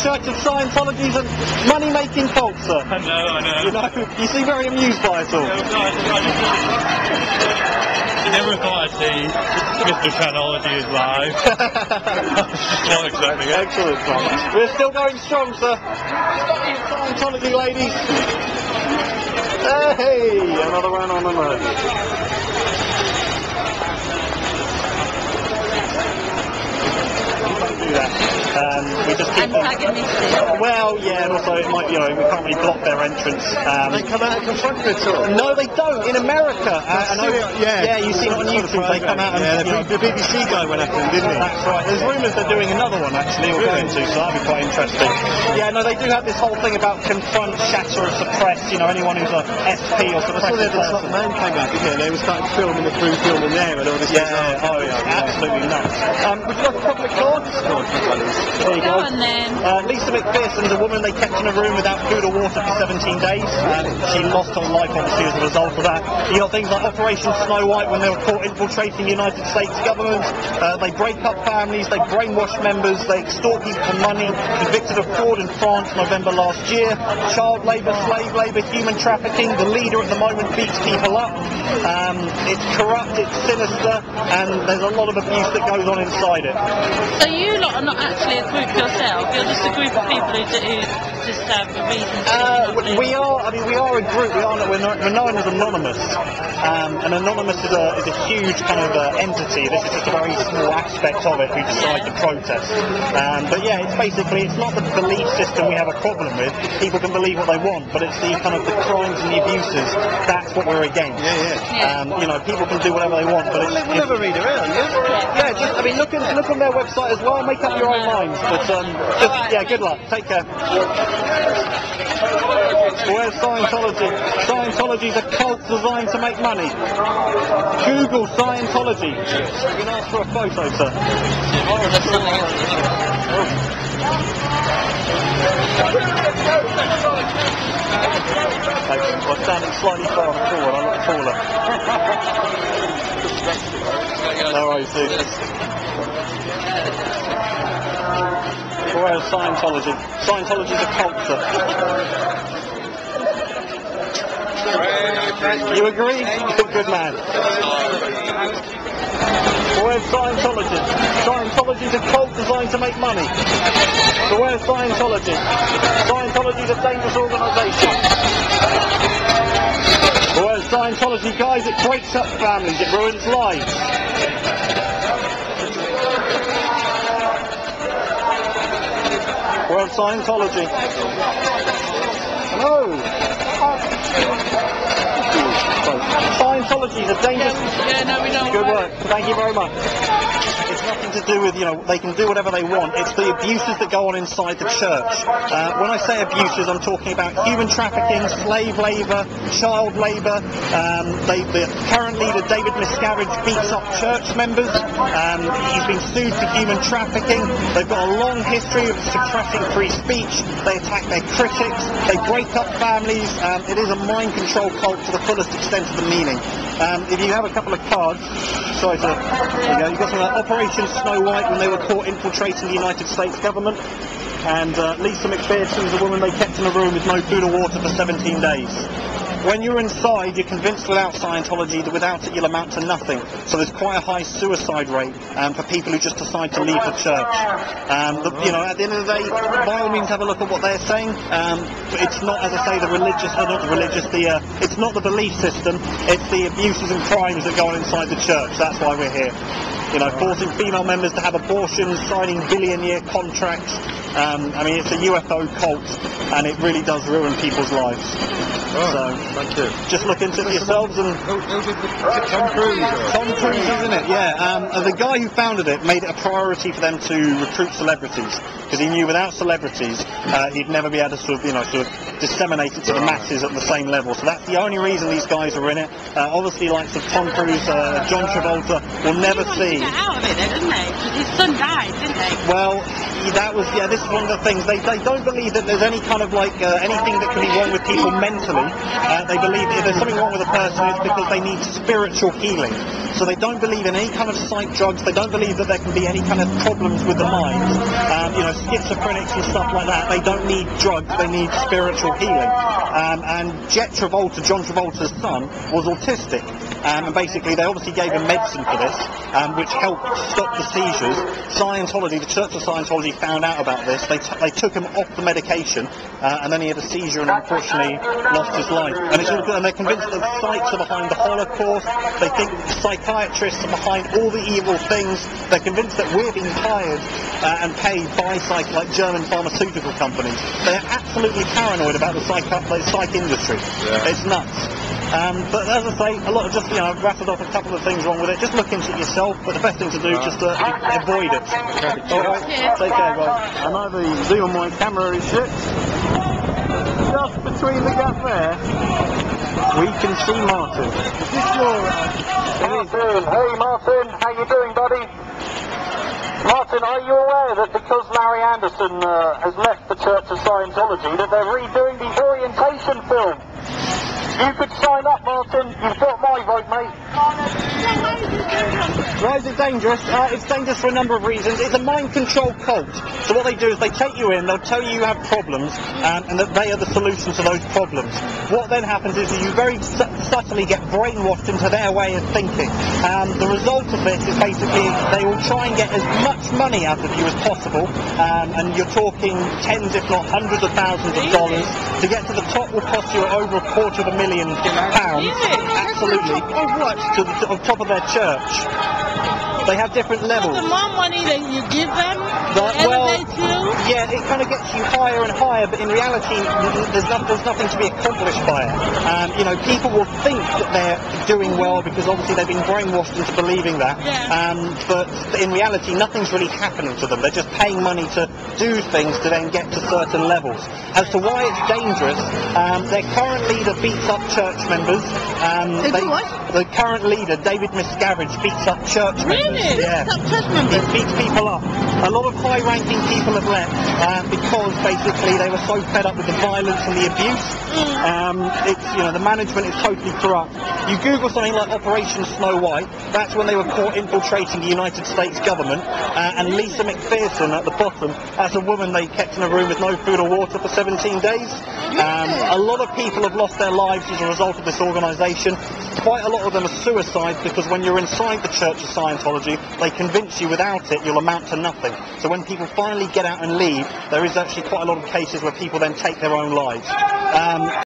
Church of Scientology is a money-making cult, sir. I know. You seem very amused by it all. I never thought I'd see Mr. Scientology is live. Not accepting it. Excellent, sir. We're still going strong, sir. Scientology, ladies. Hey, another one on the road. Do that. We just keep antagonistic. Well, yeah, and also it might, we can't really block their entrance. They come out and confront you at all? No, they don't. In America, I know. Yeah, you see it on YouTube. They come out and the BBC guy went after them, didn't he? That's right. There's rumours they're doing another one actually, or going to, so that'll be quite interesting. Yeah, no, they do have this whole thing about confront, shatter, and suppress. Anyone who's a SP or suppressive person. Man came out, didn't they? They were starting filming the crew filming there and all this. Absolutely nuts. Would you like a couple of cards? There you go. On then. Lisa McPherson's a woman they kept in a room without food or water for 17 days. She lost her life, obviously, as a result of that. You got things like Operation Snow White when they were caught infiltrating the United States government. They break up families, they brainwash members, they extort people for money. Convicted of fraud in France November last year. Child labour, slave labour, human trafficking. The leader at the moment beats people up. It's corrupt, it's sinister, and there's a lot of abuse that goes on inside it. So you lot are not actually a group yourself, you're just a group of people who just have a reason to we are a group, we're known as Anonymous, and Anonymous is a huge kind of entity. This is just a very small aspect of it who decide to protest. But yeah, it's not the belief system we have a problem with. People can believe what they want, but it's the kind of the crimes and the abuses, that's what we're against. People can do whatever they want, but it's... We'll never read around, look on their website as well, make up your own minds, but good luck, take care. Where's Scientology? Scientology's a cult designed to make money. Google Scientology. You can ask for a photo, sir. I'm standing slightly far forward, I look taller. No worries, dude. Where's Scientology? Scientology's a culture. You agree? Good man. Where's Scientology? Scientology's a cult designed to make money. So where's Scientology? Scientology's a dangerous organisation. Where's Scientology, guys? It breaks up families, it ruins lives. Where's Scientology? Hello. Scientology is a dangerous... we know. Good work. Thank you very much. It's nothing to do with, they can do whatever they want. It's the abuses that go on inside the church. When I say abuses, I'm talking about human trafficking, slave labour, child labour. The current leader, David Miscavige, beats up church members. He's been sued for human trafficking. They've got a long history of suppressing free speech. They attack their critics. They break up families. It is a mind control cult to the fullest extent of the meaning. If you have a couple of cards, sorry, sir. There you go. You've got something like Operation Snow White when they were caught infiltrating the United States government, and Lisa McPherson's a woman they kept in a room with no food or water for 17 days. When you're inside, you're convinced without Scientology that without it you'll amount to nothing. So there's quite a high suicide rate for people who just decide to leave the church. At the end of the day, by all means have a look at what they're saying. But it's not, as I say, it's not the belief system, it's the abuses and crimes that go on inside the church. That's why we're here. Forcing female members to have abortions, signing billion-year contracts. It's a UFO cult, and it really does ruin people's lives. Thank you. Just look into it yourselves and... Tom Cruise? Tom Cruise, isn't it? Yeah. The guy who founded it made it a priority for them to recruit celebrities, because he knew without celebrities he'd never be able to sort of disseminate it to the masses at the same level. So that's the only reason these guys are in it. Obviously, like Tom Cruise, John Travolta will never see... He wanted to get out of it, didn't he? Because his son died, didn't he? Well, This is one of the things. They don't believe that there's any kind of anything that can be wrong with people mentally. They believe that if there's something wrong with a person, it's because they need spiritual healing. So they don't believe in any kind of psych drugs. They don't believe that there can be any kind of problems with the mind. Schizophrenics and stuff like that. They don't need drugs. They need spiritual healing. And John Travolta's son, was autistic. And basically, they obviously gave him medicine for this, which helped stop the seizures. Scientology, the Church of Scientology, found out about this. They took him off the medication, and then he had a seizure and unfortunately lost his life. And they're convinced that the psychs are behind the Holocaust. They think psychiatrists are behind all the evil things. They're convinced that we're being hired and paid by German pharmaceutical companies. They're absolutely paranoid about the psych industry. Yeah. It's nuts. But as I say, a lot of I've rattled off a couple of things wrong with it. Just look into it yourself, but the best thing to do is just avoid it. Alright, take care, guys. I know the zoom on my camera is shit. Just between the gap there, we can see Martin. Is this your... Martin, hey Martin, how you doing, buddy? Martin, are you aware that because Larry Anderson has left the Church of Scientology, that they're redoing the orientation film? You could sign up, Martin. You've got my vote, mate. Why is it dangerous? It's dangerous for a number of reasons. It's a mind control cult. So what they do is they take you in, they'll tell you have problems, and that they are the solution to those problems. What then happens is that you very subtly get brainwashed into their way of thinking. The result of this is basically they will try and get as much money out of you as possible, and you're talking tens, if not hundreds of thousands of dollars. To get to the top will cost you over £250,000. Absolutely. To the top of their church. They have different levels. The more money that you give them, yeah, it kind of gets you higher and higher, but in reality, there's nothing to be accomplished by it. People will think that they're doing well because obviously they've been brainwashed into believing that. Yeah. But in reality, nothing's really happening to them. They're just paying money to do things to then get to certain levels. As to why it's dangerous, their current leader beats up church members. The current leader, David Miscavige, beats up church members. Really? Yeah. Church members? He beats people up. A lot of high-ranking people have left because basically they were so fed up with the violence and the abuse. The management is totally corrupt. You Google something like Operation Snow White, that's when they were caught infiltrating the United States government, and Lisa McPherson at the bottom, that's a woman they kept in a room with no food or water for 17 days. A lot of people have lost their lives as a result of this organisation. Quite a lot of them are suicides because when you're inside the Church of Scientology, they convince you without it you'll amount to nothing. So when people finally get out and leave, there is actually quite a lot of cases where people then take their own lives.